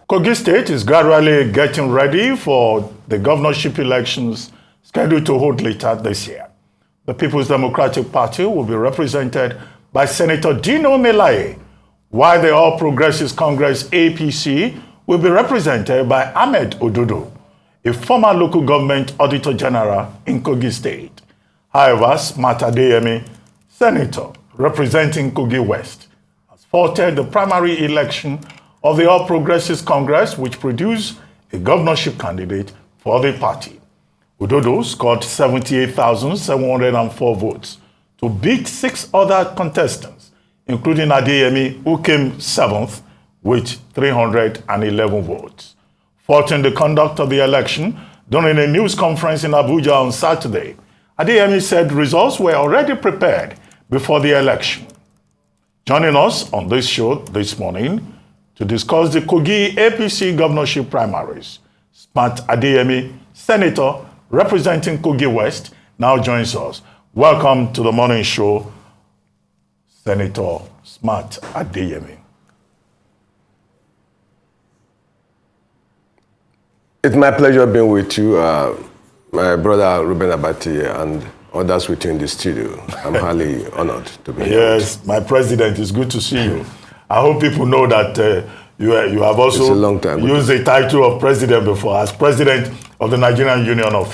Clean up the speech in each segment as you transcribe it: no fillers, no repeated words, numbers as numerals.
Kogi State is gradually getting ready for the governorship elections scheduled to hold later this year. The People's Democratic Party will be represented by Senator Dino Melaye, while the All Progressives Congress APC will be represented by Ahmed Ododo, a former local government auditor general in Kogi State. However, Smart Adeyemi, senator representing Kogi West, has faulted the primary election of the All Progressives Congress, which produced a governorship candidate for the party. Ododo scored 78,704 votes to beat 6 other contestants, including Adeyemi, who came 7th with 311 votes. Faulting the conduct of the election during a news conference in Abuja on Saturday, Adeyemi said results were already prepared before the election. Joining us on this show this morning to discuss the Kogi APC governorship primaries, Smart Adeyemi, senator representing Kogi West, now joins us. Welcome to the morning show, Senator Smart Adeyemi. It's my pleasure being with you, my brother Ruben Abati, and others with you in the studio. I'm highly honored to be here. Yes, my president, it's good to see you. I hope people know that you have also used the title of president before, as president of the Nigerian Union of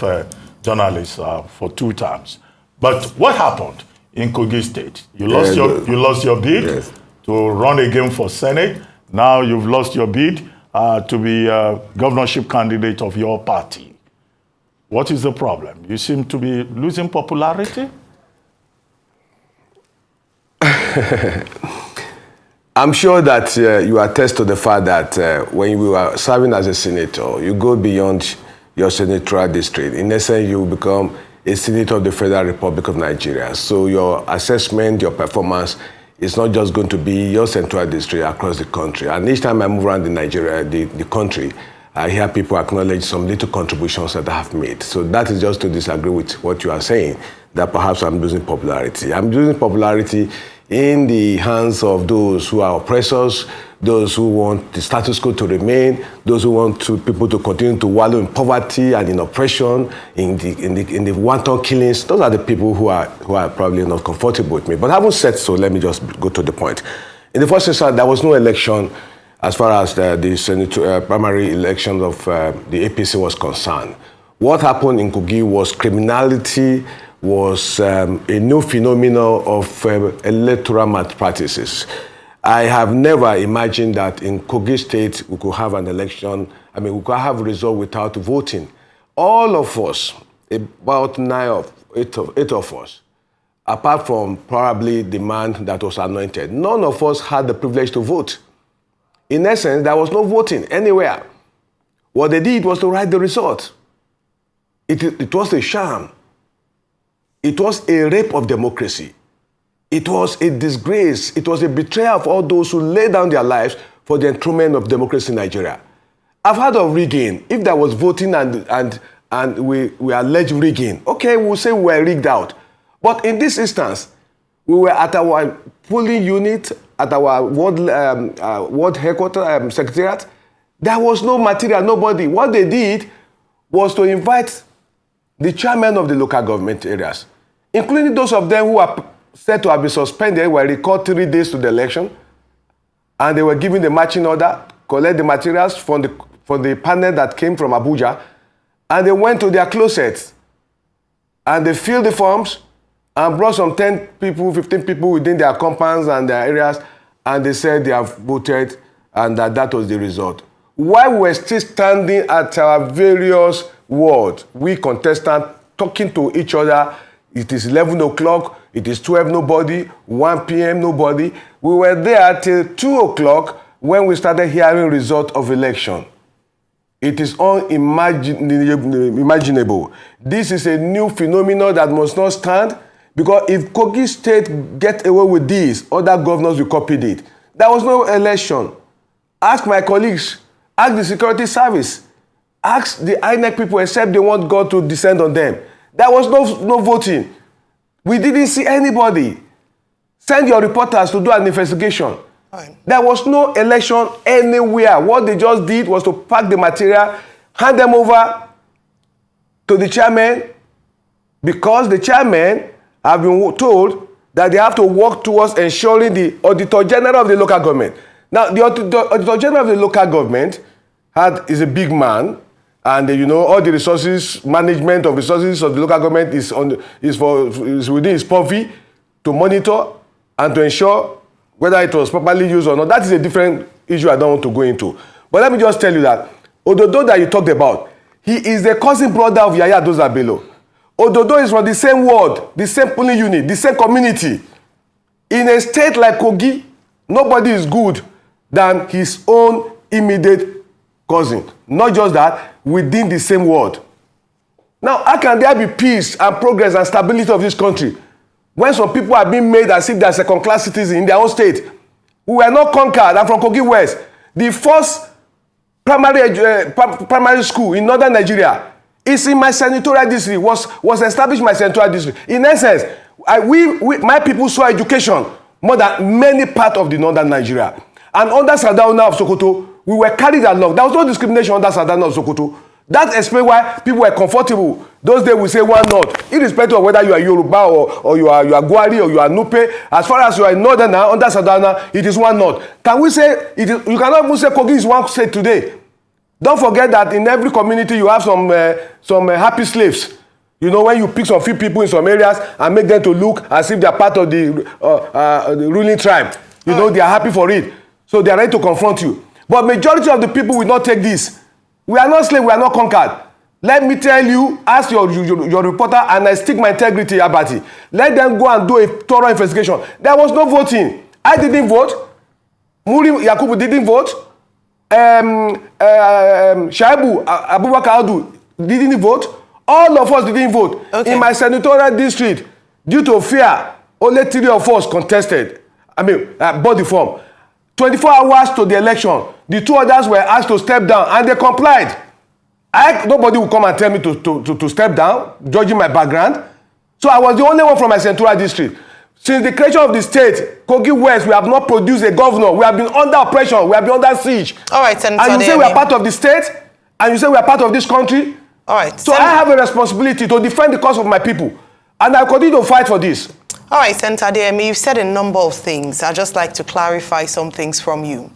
Journalists for 2 terms. But what happened in Kogi State? You lost your bid to run again for Senate. Now you've lost your bid to be a governorship candidate of your party. What is the problem? You seem to be losing popularity? I'm sure that you attest to the fact that when you were serving as a senator, you go beyond your senatorial district. In essence, you become a senator of the Federal Republic of Nigeria. So your assessment, your performance is not just going to be your senatorial district across the country. And each time I move around in Nigeria, the country, I hear people acknowledge some little contributions that I have made. So that is just to disagree with what you are saying, that perhaps I'm losing popularity. I'm losing popularity in the hands of those who are oppressors, those who want the status quo to remain, those who want people to continue to wallow in poverty and in oppression, in the wanton killings. Those are the people who are probably not comfortable with me. But having said so, let me just go to the point. In the first instance, there was no election as far as the Senate primary election of the APC was concerned. What happened in Kogi was criminality, was a new phenomenon of electoral malpractices. I have never imagined that in Kogi State we could have an election, we could have a result without voting. All of us, about 8 of us, apart from probably the man that was anointed, none of us had the privilege to vote. In essence, there was no voting anywhere. What they did was to write the result. It was a sham. It was a rape of democracy. It was a disgrace. It was a betrayal of all those who laid down their lives for the enthronement of democracy in Nigeria. I've heard of rigging. If there was voting and we allege rigging, okay, we'll say we were rigged out. But in this instance, we were at our polling unit, at our ward headquarters, secretariat. There was no material, nobody. What they did was to invite the chairman of the local government areas, including those of them who are said to have been suspended, were recalled 3 days to the election, and they were given the marching order, collect the materials from the panel that came from Abuja, and they went to their closets, and they filled the forms, and brought some 10 people, 15 people within their compounds and their areas, and they said they have voted, and that was the result. While we were still standing at our various wards, we contestants talking to each other, it is 11 o'clock, it is 12, nobody, 1 p.m., nobody. We were there till 2 o'clock when we started hearing result of election. It is unimaginable. This is a new phenomenon that must not stand, because if Kogi State get away with this, other governors will copy it. There was no election. Ask my colleagues, ask the security service, ask the INEC people, except they want God to descend on them. There was no voting. We didn't see anybody. Send your reporters to do an investigation. Fine. There was no election anywhere. What they just did was to pack the material, hand them over to the chairman, because the chairman have been told that they have to work towards ensuring the Auditor General of the local government. Now, the Auditor General of the local government is a big man, and you know, all the resources, management of resources of the local government is within his purview to monitor and to ensure whether it was properly used or not. That is a different issue I don't want to go into. But let me just tell you that Ododo that you talked about, he is the cousin brother of Yaya Adoza Bello. Ododo is from the same ward, the same polling unit, the same community. In a state like Kogi, nobody is good than his own immediate cousin. Not just that, within the same ward. Now, how can there be peace and progress and stability of this country when some people are being made as if they are second-class citizens in their own state? We were not conquered. I'm from Kogi West. The first primary school in northern Nigeria is in my senatorial district, was established in my senatorial district. In essence, my people saw education more than many parts of the northern Nigeria. And under Sardauna of Sokoto, we were carried along. There was no discrimination under Sardauna of Sokoto. That explains why people were comfortable. Those days we say one north, irrespective of whether you are Yoruba or you are Gwari or you are Nupe. As far as you are a northerner under Sardauna, it is one north. Can we say it is? You cannot even say Kogi is one state today. Don't forget that in every community you have some happy slaves. You know, when you pick some few people in some areas and make them to look as if they are part of the ruling tribe, you know, they are happy for it. So they are ready to confront you. But majority of the people will not take this. We are not slaves, we are not conquered. Let me tell you, ask your reporter, and I stick my integrity, Abati. Let them go and do a thorough investigation. There was no voting. I didn't vote. Muri Yakubu didn't vote. Shaibu Abubakar Adu didn't vote. All of us didn't vote. Okay. In my senatorial district, due to fear, only 3 of us contested. Bought the form. 24 hours to the election, the 2 others were asked to step down, and they complied. Nobody will come and tell me to step down, judging my background. So I was the only one from my senatorial district. Since the creation of the state, Kogi West, we have not produced a governor. We have been under oppression. We have been under siege. All right, Senator and you say we are part of the state, and you say we are part of this country. All right. So I have a responsibility to defend the cause of my people, and I continue to fight for this. All right, Senator Adeyemi, you've said a number of things. I'd just like to clarify some things from you.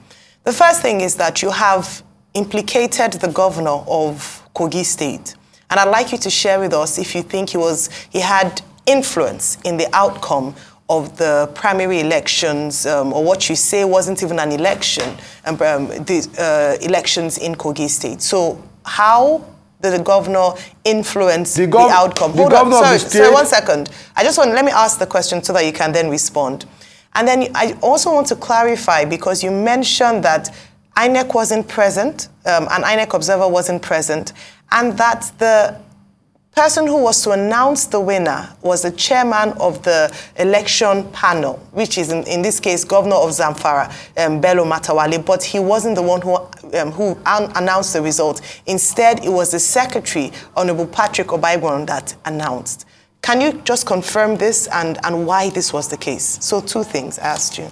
The first thing is that you have implicated the governor of Kogi State. And I'd like you to share with us if you think he had influence in the outcome of the primary elections, or what you say wasn't even an election, the elections in Kogi State. So how did the governor influence the outcome? Hold on, sorry, 1 second. Let me ask the question so that you can then respond. And then I also want to clarify, because you mentioned that INEC wasn't present, an INEC observer wasn't present, and that the person who was to announce the winner was the chairman of the election panel, which is in this case Governor of Zamfara, Bello Matawale, but he wasn't the one who announced the result. Instead, it was the secretary, Honorable Patrick Obaigwan, that announced. Can you just confirm this and why this was the case? So 2 things I asked you.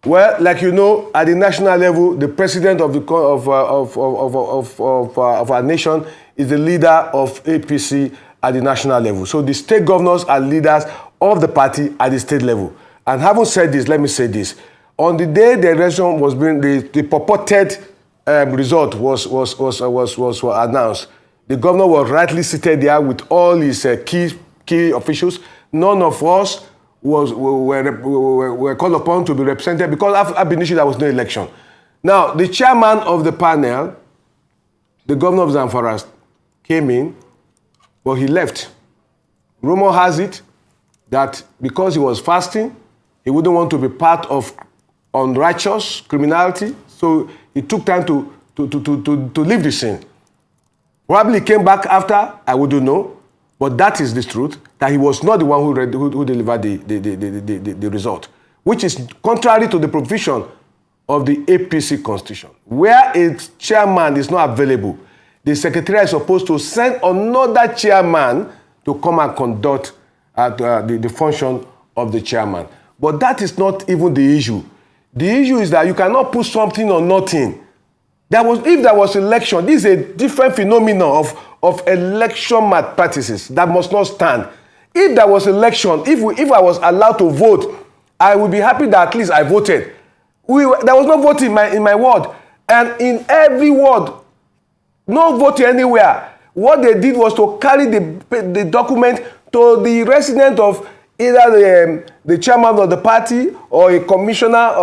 Well, like you know, at the national level, the president of our nation is the leader of APC at the national level. So the state governors are leaders of the party at the state level. And having said this, let me say this. On the day the election was being, the purported result was announced, the governor was rightly seated there with all his key officials. None of us were called upon to be represented because ab initio there was no election. Now, the chairman of the panel, the governor of Zamfara, came in, but he left. Rumor has it that because he was fasting, he wouldn't want to be part of unrighteous criminality, so he took time to leave the scene. Probably he came back after, I wouldn't know, but that is the truth, that he was not the one who delivered the result, which is contrary to the provision of the APC constitution. Where a chairman is not available, the secretariat is supposed to send another chairman to come and conduct the function of the chairman. But that is not even the issue. The issue is that you cannot put something on nothing. If there was election, this is a different phenomenon of election malpractices that must not stand. If there was election, if I was allowed to vote, I would be happy that at least I voted. There was no voting in my ward. And in every ward, no voting anywhere. What they did was to carry the document to the resident of either the chairman of the party or a commissioner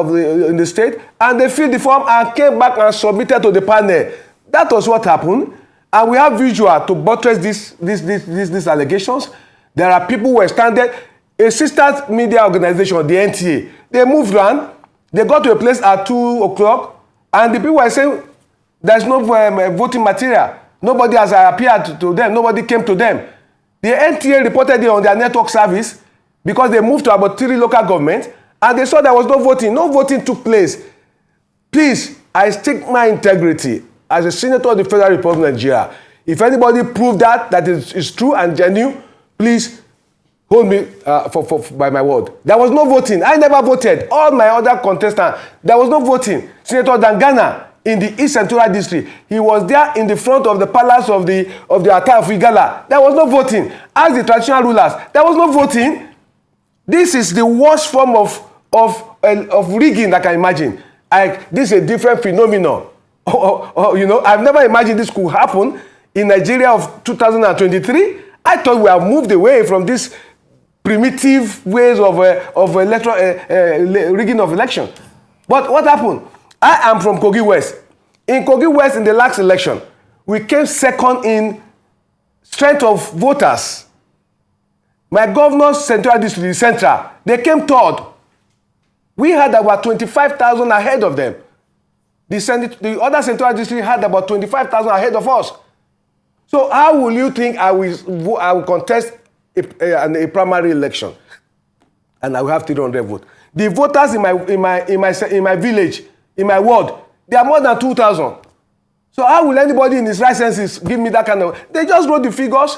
in the state, and they filled the form and came back and submitted to the panel. That was what happened. And we have visual to buttress these allegations. There are people who were standing. A sister media organization, the NTA, they moved around. They got to a place at 2 o'clock, and the people were saying there's no voting material. Nobody has appeared to them. Nobody came to them. The NTA reported it on their network service because they moved to about 3 local governments, and they saw there was no voting. No voting took place. Please, I stake my integrity as a senator of the Federal Republic of Nigeria. If anybody proved that is true and genuine, please hold me by my word. There was no voting. I never voted. All my other contestants, there was no voting. Senator Dangana in the East Central District, he was there in the front of the palace of the Ata of Igala. There was no voting. As the traditional rulers, there was no voting. This is the worst form of rigging that I can imagine. This is a different phenomenon. I've never imagined this could happen in Nigeria of 2023. I thought we have moved away from this primitive ways of electoral rigging of election. But what happened? I am from Kogi West. In Kogi West, in the last election, we came second in strength of voters. My governor's central district, Central, they came third. We had about 25,000 ahead of them. The other central district had about 25,000 ahead of us. So how will you think I will contest a primary election and I will have 300 votes? The voters in my village, in my ward, they are more than 2,000. So how will anybody in his right senses give me that kind of... They just wrote the figures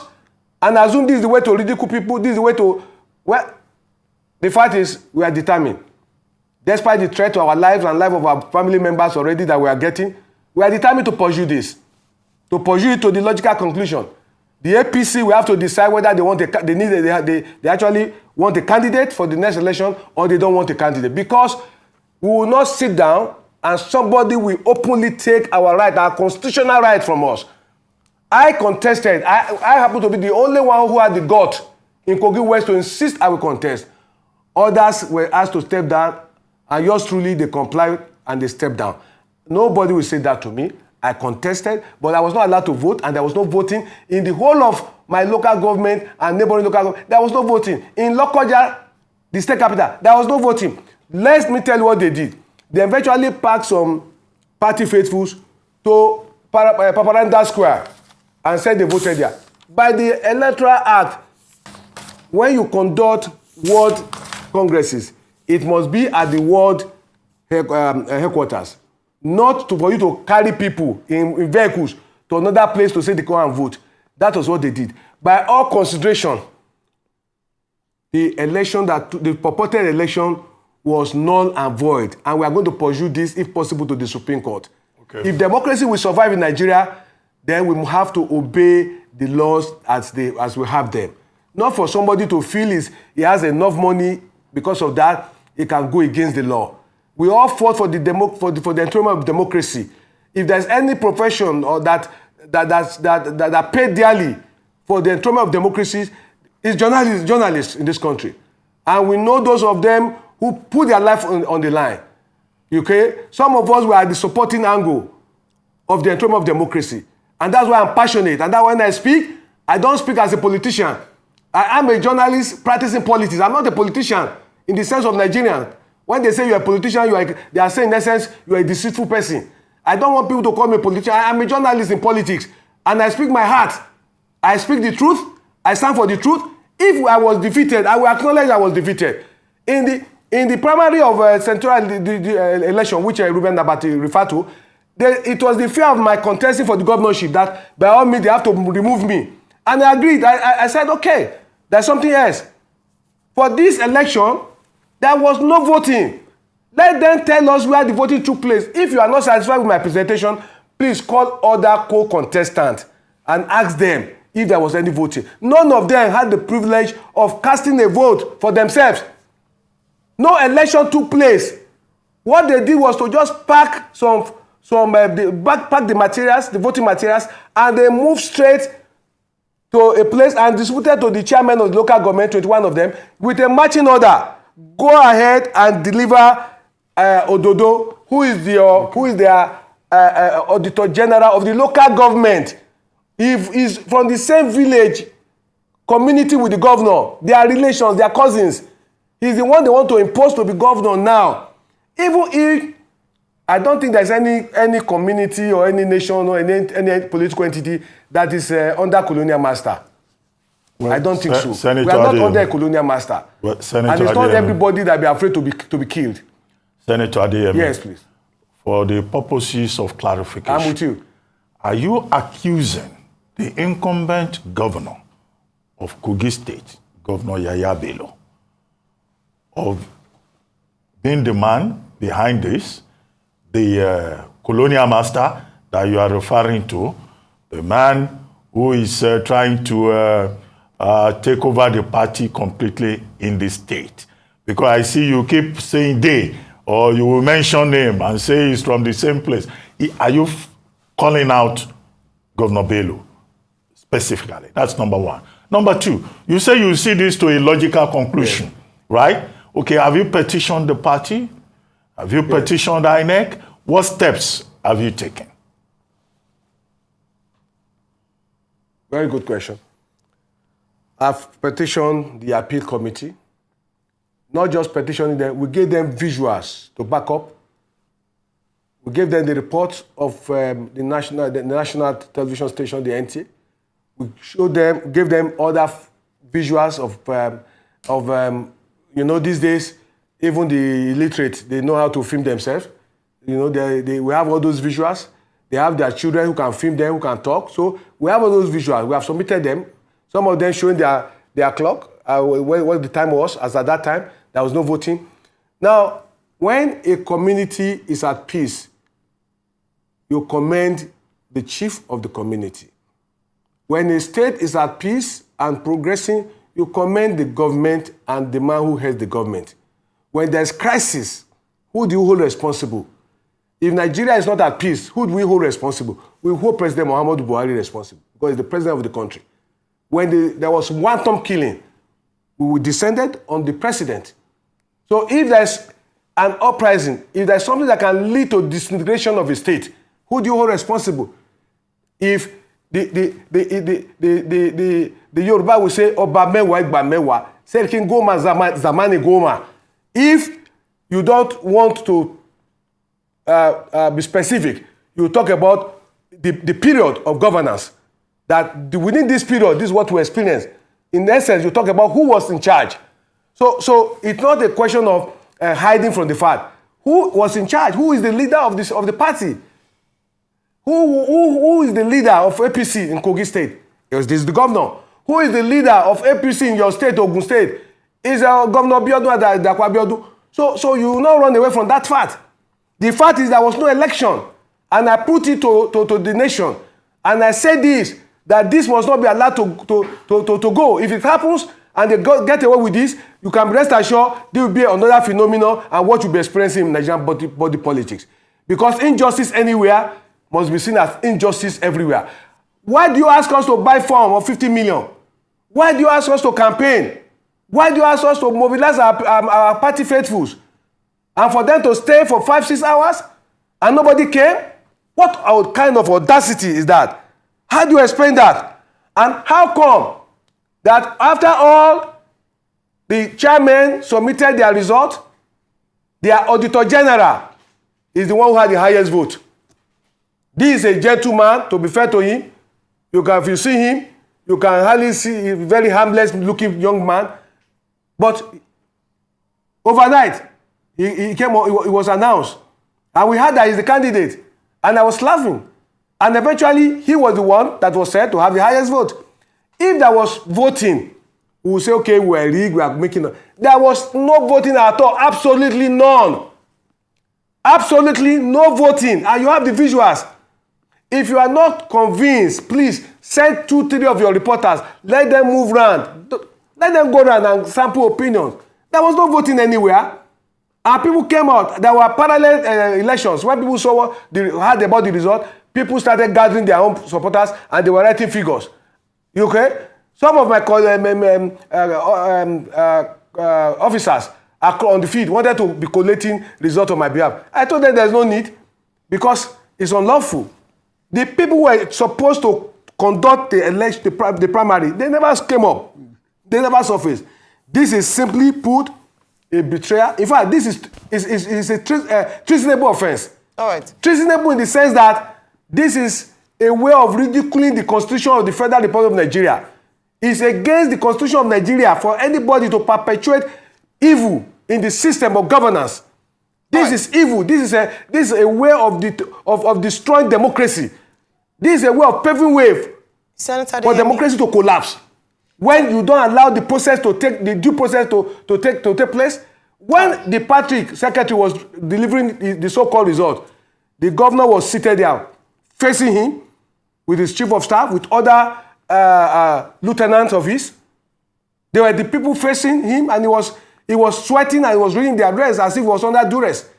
and assume this is the way to ridicule people, this is the way to... Well, the fact is we are determined. Despite the threat to our lives and life of our family members already that we are getting, we are determined to pursue this. To pursue it to the logical conclusion. The APC will have to decide whether they actually want a candidate for the next election or they don't want a candidate. Because we will not sit down and somebody will openly take our right, our constitutional right from us. I contested. I happen to be the only one who had the gut in Kogi West to insist I will contest. Others were asked to step down, and yours truly, they complied and they stepped down. Nobody will say that to me. I contested, but I was not allowed to vote, and there was no voting in the whole of my local government and neighboring local government. There was no voting. In Lokoja, the state capital, there was no voting. Let me tell you what they did. They eventually packed some party faithfuls to Paparanda Square and said they voted there. By the Electoral Act, when you conduct ward congresses, it must be at the ward headquarters. Not for you to carry people in vehicles to another place to say they come and vote. That was what they did. By all consideration, the purported election was null and void, and we are going to pursue this, if possible, to the Supreme Court. Okay. If democracy will survive in Nigeria, then we have to obey the laws as we have them. Not for somebody to feel he has enough money, because of that, he can go against the law. We all fought for the enthronement of democracy. If there's any profession or that paid dearly for the enthronement of democracy, it's journalists in this country. And we know those of them who put their life on the line. Okay? Some of us were at the supporting angle of the enthronement of democracy. And that's why I'm passionate. And that's why when I speak, I don't speak as a politician. I am a journalist practicing politics. I'm not a politician in the sense of Nigerian. When they say you're a politician, they are saying, in essence, you're a deceitful person. I don't want people to call me a politician. I'm a journalist in politics. And I speak my heart. I speak the truth. I stand for the truth. If I was defeated, I will acknowledge I was defeated. In the primary of central election, which Ruben Nabati referred to, it was the fear of my contesting for the governorship that by all means they have to remove me. And I agreed. I said, okay, there's something else. For this election, There was no voting. Let them tell us where the voting took place. If you are not satisfied with my presentation, please call other co-contestants and ask them if there was any voting. None of them had the privilege of casting a vote for themselves. No election took place. What they did was to just pack pack the materials, the voting materials, and they moved straight to a place and distributed to the chairman of the local government, 21 of them, with a marching order. Go ahead and deliver Ododo, who is their auditor general of the local government. If he's from the same village, community with the governor, their relations, their cousins, he's the one they want to impose to be governor now. Even if I don't think there's any community or any nation or any political entity that is under colonial master. Well, I don't think so. Senator we are not Adeyemi. under a colonial master. Well, and Senator it's not Adeyemi. everybody that be afraid to be killed. Senator Adeyemi. Yes, please. For the purposes of clarification. I'm with you. Are you accusing the incumbent governor of Kogi State, Governor Yaya Bello, of being the man behind this, the colonial master that you are referring to, the man who is trying to take over the party completely in the state? Because I see you keep saying they, or you will mention him and say he's from the same place. Are you calling out Governor Bello specifically? That's number one. Number two, you say you see this to a logical conclusion, yes. Right? Okay, have you petitioned the party? Have you petitioned INEC? What steps have you taken? Very good question. I've petitioned the appeal committee. Not just petitioning them, we gave them visuals to back up. We gave them the reports of the national television station, the NTA. We gave them other visuals of these days, even the illiterate, they know how to film themselves. We have all those visuals. They have their children who can film them, who can talk. So we have all those visuals. We have submitted them. Some of them showing their clock, what the time was, as at that time. There was no voting. Now, when a community is at peace, you commend the chief of the community. When a state is at peace and progressing, you commend the government and the man who heads the government. When there's crisis, who do you hold responsible? If Nigeria is not at peace, who do we hold responsible? We hold President Muhammadu Buhari responsible because he's the president of the country. When there was wanton killing, we descended on the president. So if there's an uprising, if there's something that can lead to disintegration of a state, who do you hold responsible? If the Yoruba will say, Oba mewa igba mewa, Serikin Goma zamani Goma. If you don't want to be specific, you talk about the period of governance. That within this period, this is what we experience. In essence, you talk about who was in charge. So it's not a question of hiding from the fact. Who was in charge? Who is the leader of the party? Who is the leader of APC in Kogi State? Yes, this is the governor. Who is the leader of APC in your state, Ogun State? Is Governor Biodun Dakwa Biodun. So you will not run away from that fact. The fact is there was no election. And I put it to the nation. And I said this, that this must not be allowed to go. If it happens and they get away with this, you can rest assured there will be another phenomenon and what you'll be experiencing in Nigerian body politics. Because injustice anywhere must be seen as injustice everywhere. Why do you ask us to buy form of 50 million? Why do you ask us to campaign? Why do you ask us to mobilize our party faithfuls? And for them to stay for 5-6 hours and nobody came? What kind of audacity is that? How do you explain that? And how come that after all the chairmen submitted their result, their auditor general is the one who had the highest vote? This is a gentleman, to be fair to him. If you see him, you can hardly see a very harmless looking young man. But overnight, he was announced. And we heard that he's the candidate. And I was laughing. And eventually, he was the one that was said to have the highest vote. If there was voting, we will say, okay, we're rigged, we are making... There was no voting at all, absolutely none. Absolutely no voting, and you have the visuals. If you are not convinced, please send 2-3 of your reporters. Let them move around. Let them go around and sample opinions. There was no voting anywhere. And people came out. There were parallel elections. When people saw what they heard about the result, people started gathering their own supporters and they were writing figures. You okay? Some of my officers on the field wanted to be collating results on my behalf. I told them there's no need because it's unlawful. The people who were supposed to conduct the election, the primary, they never came up. They never surfaced. This is simply put a betrayal. In fact, this is a treasonable offense. All right. Treasonable in the sense that this is a way of ridiculing the Constitution of the Federal Republic of Nigeria. It's against the Constitution of Nigeria for anybody to perpetuate evil in the system of governance. This is evil. This is a way of destroying democracy. This is a way of paving way for democracy to collapse. When you don't allow the process to take the due process to take place, when the Patrick secretary was delivering the so-called result, the governor was seated there, facing him with his chief of staff, with other lieutenants of his. They were the people facing him, and he was sweating and he was reading the address as if he was under duress.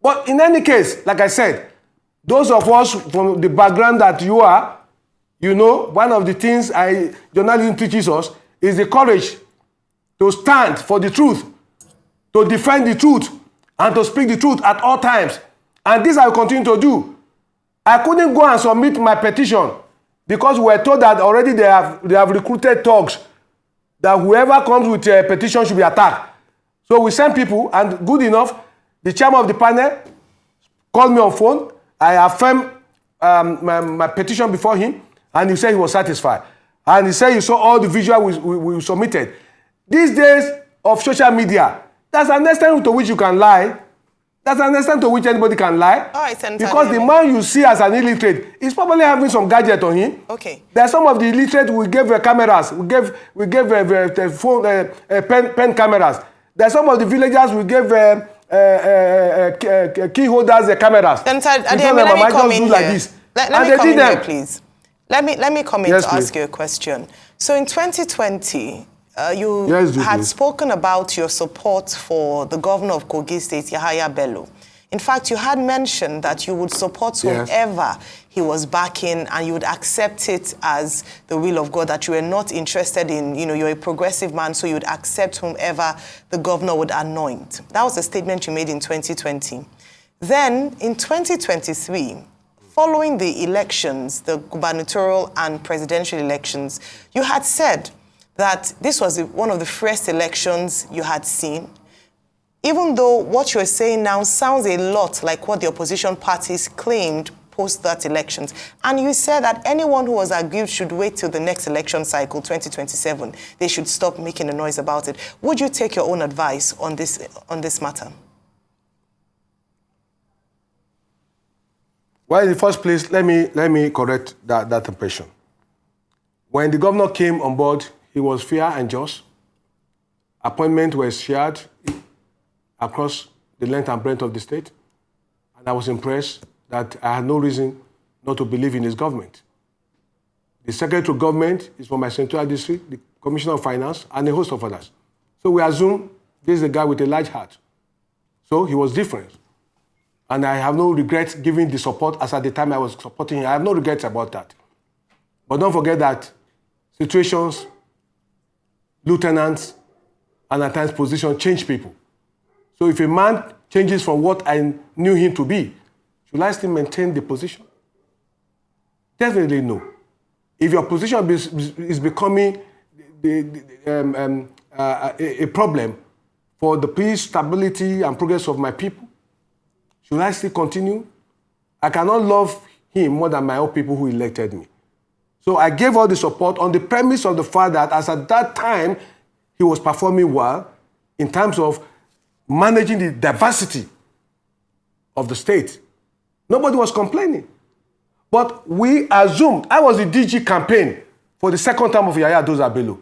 But in any case, like I said, those of us from the background that you are, you know, one of the things journalism teaches us is the courage to stand for the truth, to defend the truth, and to speak the truth at all times. And this I will continue to do. I couldn't go and submit my petition because we were told that already they have recruited thugs, that whoever comes with a petition should be attacked. So we sent people, and good enough, the chairman of the panel called me on phone. I affirmed my petition before him, and he said he was satisfied. And he said he saw all the visuals we submitted. These days of social media, there's an extent to which you can lie. There's an extent to which anybody can lie. All right, Senator because Adeyemi. the man you see as an illiterate is probably having some gadget on him. Okay. There's some of the illiterate we gave cameras. We gave phone, pen cameras. There's some of the villagers we gave key holders cameras. Senator Adeyemi, let me come in here. Like this. Let me come in here, please. Let me come in to ask you a question. So in 2020, you had spoken about your support for the governor of Kogi State, Yahaya Bello. In fact, you had mentioned that you would support whomever he was backing and you would accept it as the will of God, that you were not interested in, you're a progressive man, so you would accept whomever the governor would anoint. That was a statement you made in 2020. Then, in 2023, following the elections, the gubernatorial and presidential elections, you had said that this was one of the first elections you had seen, even though what you're saying now sounds a lot like what the opposition parties claimed post that elections. And you said that anyone who was aggrieved should wait till the next election cycle, 2027. They should stop making a noise about it. Would you take your own advice on this matter? Well, in the first place, let me correct that impression. When the governor came on board, he was fair and just. Appointments were shared across the length and breadth of the state. And I was impressed that I had no reason not to believe in his government. The Secretary of Government is from my Central District, the Commissioner of Finance, and a host of others. So we assume this is a guy with a large heart. So he was different. And I have no regrets giving the support as at the time I was supporting him. I have no regrets about that. But don't forget that situations, lieutenants, and at times positions change people. So if a man changes from what I knew him to be, should I still maintain the position? Definitely no. If your position is becoming a problem for the peace, stability, and progress of my people, should I still continue? I cannot love him more than my own people who elected me. So I gave all the support on the premise of the fact that as at that time, he was performing well in terms of managing the diversity of the state. Nobody was complaining. But we assumed, I was the DG campaign for the second term of Yahaya Bello.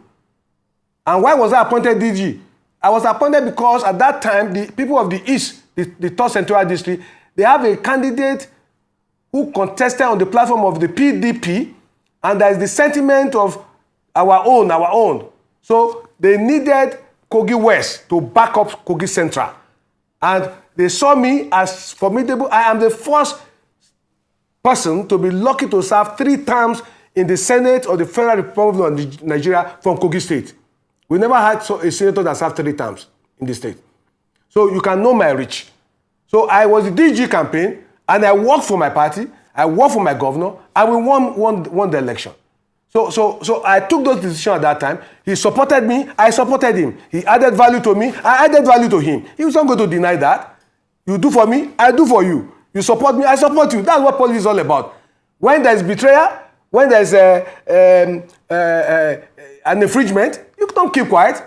And why was I appointed DG? I was appointed because at that time, the people of the East, the third Senatorial District, they have a candidate who contested on the platform of the PDP, and there is the sentiment of our own. So they needed Kogi West to back up Kogi Central. And they saw me as formidable. I am the first person to be lucky to serve 3 terms in the Senate of the Federal Republic of Nigeria from Kogi State. We never had a senator that served 3 terms in the state. So you can know my reach. So I was the DG campaign, and I worked for my party, I worked for my governor, and we won the election. So I took those decisions at that time. He supported me, I supported him. He added value to me, I added value to him. He was not going to deny that. You do for me, I do for you. You support me, I support you. That's what politics is all about. When there's betrayal, when there's an infringement, you don't keep quiet.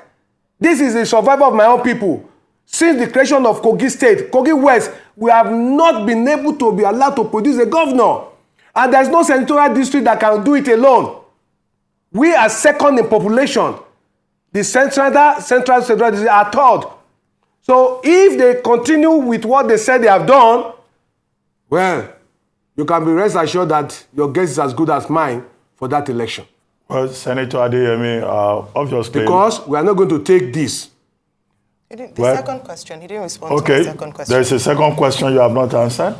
This is the survival of my own people. Since the creation of Kogi State, Kogi West, we have not been able to be allowed to produce a governor. And there's no senatorial district that can do it alone. We are second in population. The central district are third. So if they continue with what they said they have done, well, you can be rest assured that your guess is as good as mine for that election. Well, Senator Adeyemi, obviously... Because we are not going to take this. Second question, he didn't respond to the second question. There's a second question you have not answered.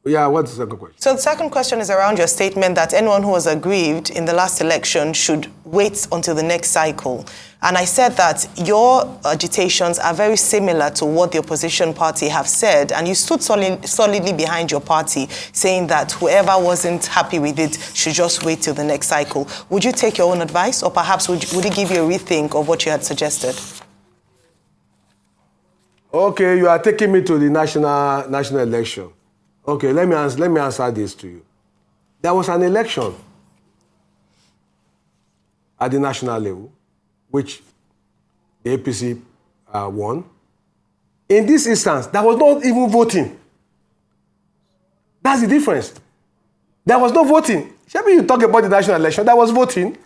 Yeah, what's the second question? So the second question is around your statement that anyone who was aggrieved in the last election should wait until the next cycle. And I said that your agitations are very similar to what the opposition party have said, and you stood solidly behind your party, saying that whoever wasn't happy with it should just wait till the next cycle. Would you take your own advice, or perhaps would it give you a rethink of what you had suggested? Okay, you are taking me to the national election. Okay, let me answer this to you. There was an election at the national level, which the APC won. In this instance, there was not even voting. That's the difference. There was no voting. Maybe you talk about the national election, there was voting.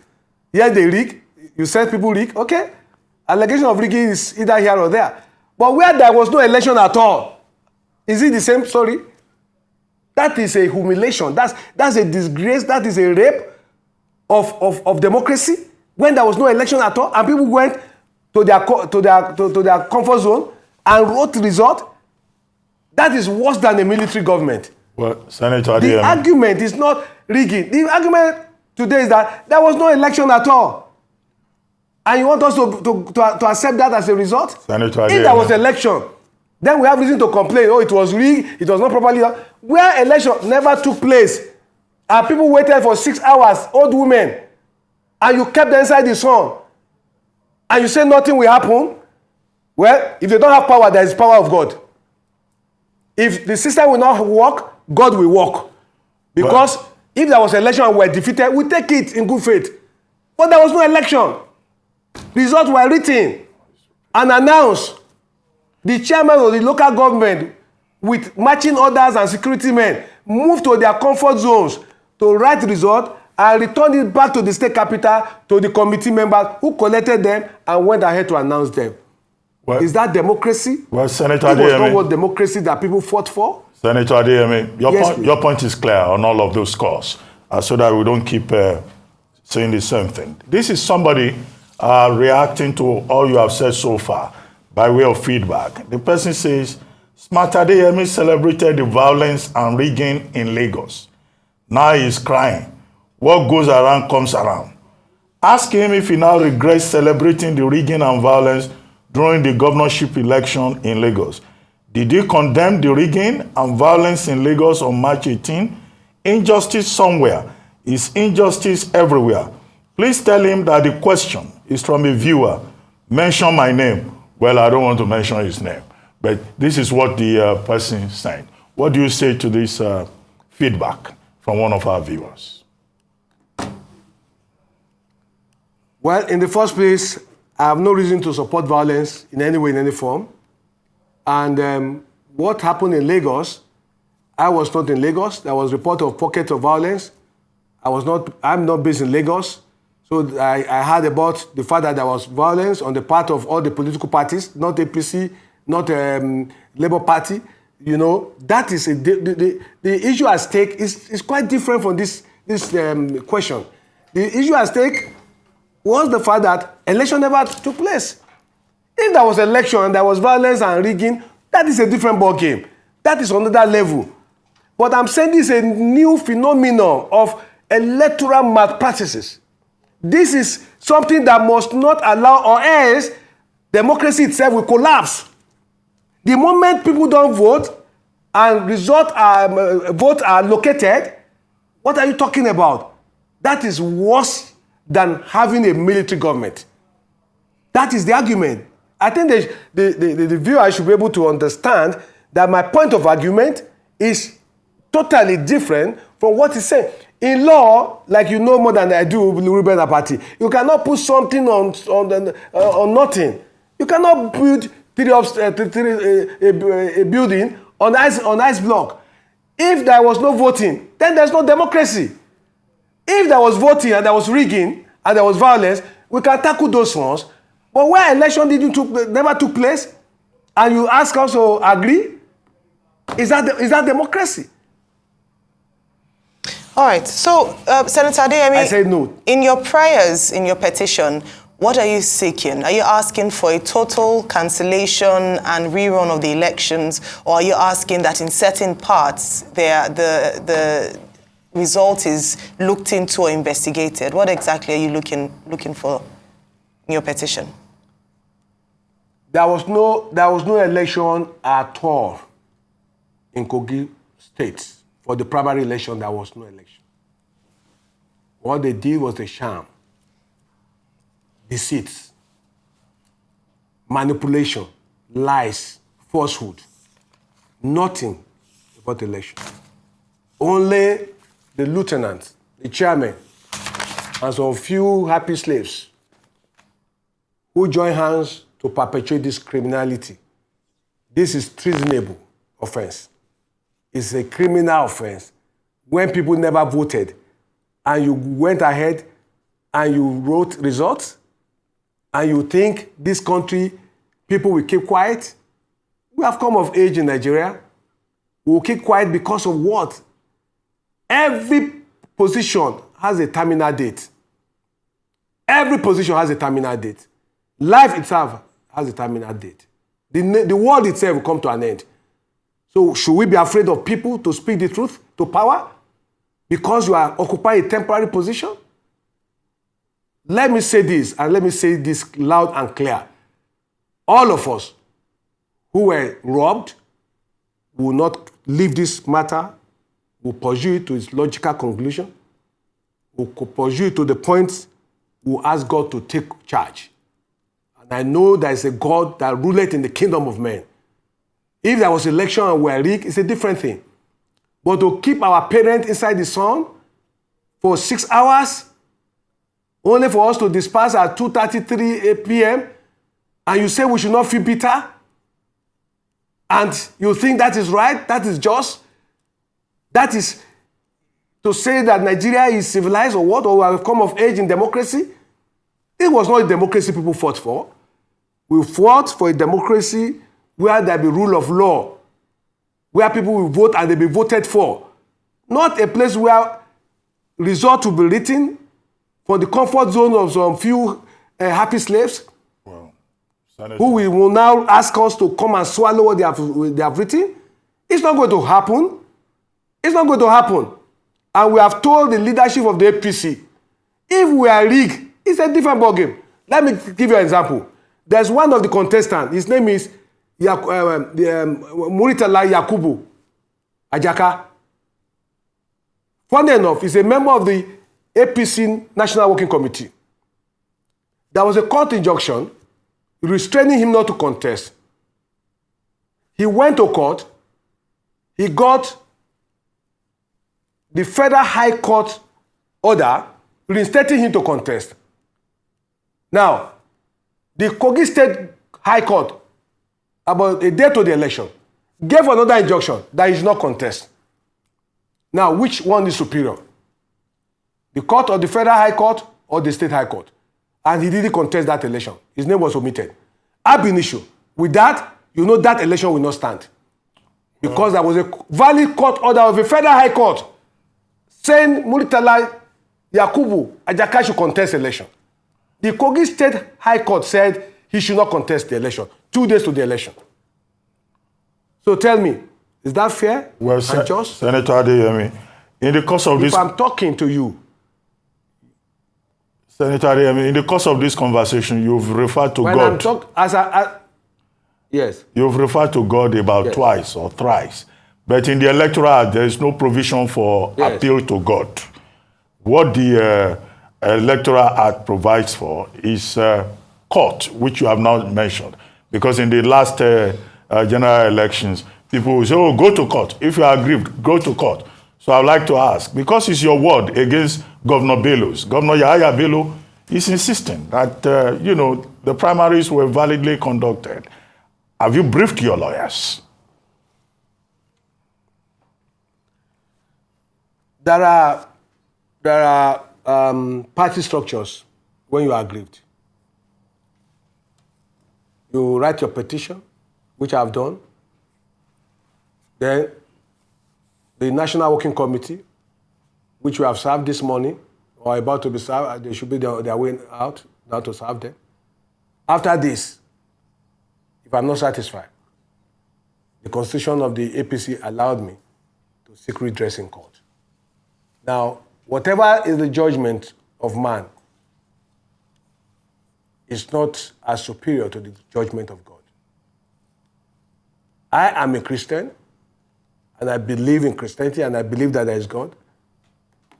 Yeah, they rig. You said people rig. Okay. Allegation of rigging is either here or there. But where there was no election at all, is it the same story? That is a humiliation. That's a disgrace. That is a rape of democracy. When there was no election at all, and people went to their comfort zone and wrote the result, that is worse than a military government. Well, Senator Adeyemi, the argument is not rigging. The argument today is that there was no election at all. And you want us to accept that as a result? Senator Adeyemi, if there was election, then we have reason to complain. Oh, it was rigged, it was not properly done. Where election never took place, and people waited for 6 hours, old women, and you kept them inside the sun, and you say nothing will happen, well, if they don't have power, there is power of God. If the system will not work, God will work. Because if there was election and we were defeated, we take it in good faith. But there was no election. Results were written and announced. The chairman of the local government, with marching orders and security men, moved to their comfort zones to write the result and return it back to the state capital to the committee members who collected them and went ahead to announce them. Well, is that democracy? Well, Senator Adeyemi, it was not what democracy that people fought for? Senator Adeyemi, your point is clear on all of those scores, so that we don't keep saying the same thing. This is somebody reacting to all you have said so far by way of feedback. The person says, Smart Adeyemi celebrated the violence and rigging in Lagos. Now he is crying. What goes around comes around. Ask him if he now regrets celebrating the rigging and violence during the governorship election in Lagos. Did he condemn the rigging and violence in Lagos on March 18? Injustice somewhere is injustice everywhere. Please tell him that the question is from a viewer. Mention my name. Well, I don't want to mention his name, but this is what the person is saying. What do you say to this feedback from one of our viewers? Well, in the first place, I have no reason to support violence in any way, in any form. And what happened in Lagos, I was not in Lagos. There was report of pockets of violence. I'm not based in Lagos. So I heard about the fact that there was violence on the part of all the political parties, not APC, not Labour Party. You know, that is the issue at stake is quite different from this question. The issue at stake was the fact that election never took place. If there was election and there was violence and rigging, that is a different ball game. That is another level. But I'm saying this is a new phenomenon of electoral malpractices. This is something that must not allow, or else democracy itself will collapse. The moment people don't vote and votes are located, what are you talking about? That is worse than having a military government. That is the argument. I think the viewer should be able to understand that my point of argument is totally different from what he's saying. In law, like you know more than I do, Ruben Apati, you cannot put something on nothing. You cannot build a building on ice block. If there was no voting, then there's no democracy. If there was voting and there was rigging and there was violence, we can tackle those ones. But where election never took place, and you ask us to agree, is that democracy? All right. So, Senator Adeyemi, I say no. In your prayers, in your petition, what are you seeking? Are you asking for a total cancellation and rerun of the elections, or are you asking that in certain parts the result is looked into or investigated? What exactly are you looking for in your petition? There was no election at all in Kogi State. For the primary election, there was no election. What they did was a sham, deceit, manipulation, lies, falsehood. Nothing about election. Only the lieutenant, the chairman, and some few happy slaves who join hands to perpetuate this criminality. This is treasonable offense. It's a criminal offense. When people never voted and you went ahead and you wrote results and you think this country, people will keep quiet. We have come of age in Nigeria. We will keep quiet because of what? Every position has a terminal date. Every position has a terminal date. Life itself has a terminal date. The world itself will come to an end. So should we be afraid of people to speak the truth to power because you are occupying a temporary position? Let me say this, and let me say this loud and clear. All of us who were robbed will not leave this matter, will pursue it to its logical conclusion, will pursue it to the point we'll ask God to take charge. And I know there is a God that ruleth in the kingdom of men. If there was election and we're rigged, it's a different thing. But to keep our parents inside the sun for 6 hours, only for us to disperse at 2:33 p.m., and you say we should not feel bitter, and you think that is right, that is just, that is to say that Nigeria is civilized or what, or we have come of age in democracy. It was not a democracy people fought for. We fought for a democracy where there be rule of law, where people will vote and they be voted for. Not a place where results will be written for the comfort zone of some few happy slaves, who will now ask us to come and swallow what they have written. It's not going to happen. It's not going to happen. And we have told the leadership of the APC, if we are rigged, it's a different ballgame. Let me give you an example. There's one of the contestants. His name is Muritala Yakubu Ajaka. Funny enough, he's a member of the APC National Working Committee. There was a court injunction restraining him not to contest. He went to court. He got the Federal High Court order reinstating him to contest. Now, the Kogi State High Court, about a day to the election, gave another injunction that he should not contest. Now, which one is superior? The court or the Federal High Court or the State High Court. And he didn't contest that election. His name was omitted. Ab initio. With that, you know that election will not stand. Because there was a valid court order of a federal high court saying Muritala Yakubu Ajaka should contest election. The Kogi State High Court said he should not contest the election. 2 days to the election. So tell me, is that fair and just? Senator Adeyemi, in the course of this... If I'm talking to you... Senator Adeyemi, in the course of this conversation, you've referred to God. Yes. You've referred to God about twice or thrice. But in the Electoral Act, there is no provision for appeal to God. What the Electoral Act provides for is court, which you have not mentioned. Because in the last general elections, people will say, oh, go to court. If you are aggrieved, go to court. So I'd like to ask, because it's your word against Governor Bello's, Governor Yahaya Bello is insisting that, the primaries were validly conducted. Have you briefed your lawyers? There are party structures when you are aggrieved. You write your petition, which I have done. Then the National Working Committee, which we have served this morning, or about to be served, they should be their way out, now to serve them. After this, if I'm not satisfied, the constitution of the APC allowed me to seek redress in court. Now, whatever is the judgment of man is not as superior to the judgment of God. I am a Christian, and I believe in Christianity, and I believe that there is God.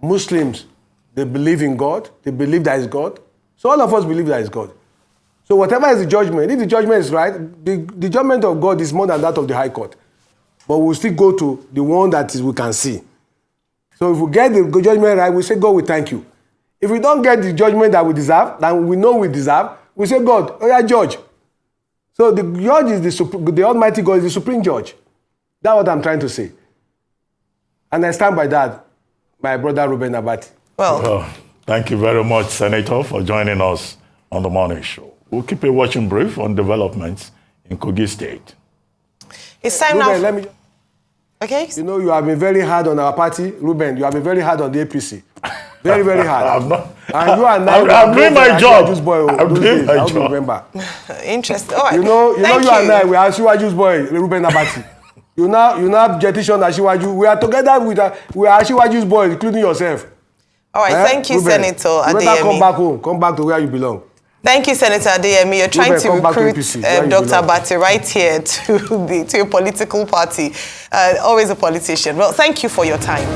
Muslims, they believe in God, they believe there is God. So all of us believe there is God. So whatever is the judgment, if the judgment is right, the judgment of God is more than that of the High Court. But we'll still go to the one that we can see. So if we get the judgment right, we say, God, we thank you. If we don't get the judgment that we deserve, that we know we deserve, we say, God, oh yeah, judge. So the judge is the Almighty God is the supreme judge. That's what I'm trying to say. And I stand by that, my brother Ruben Abati. Well, thank you very much, Senator, for joining us on the morning show. We'll keep a watching brief on developments in Kogi State. It's time Ruben, now. let me... Okay. You know, you have been very hard on our party. Ruben, you have been very hard on the APC. Very, very hard. I'm not, and you are now... I'm doing my job. I'm doing my job. Remember. Interesting. All right. You know you and I, we are Shiwaju's boy, Ruben Abati. You now petition Shiwaju. We are together with we are Shiwaju's boy, including yourself. All right. Thank you, Ruben, Senator Adeyemi. You better come back home. Come back to where you belong. Thank you, Senator Adeyemi. You're trying to recruit Dr. Abati right here to a political party. Always a politician. Well, thank you for your time.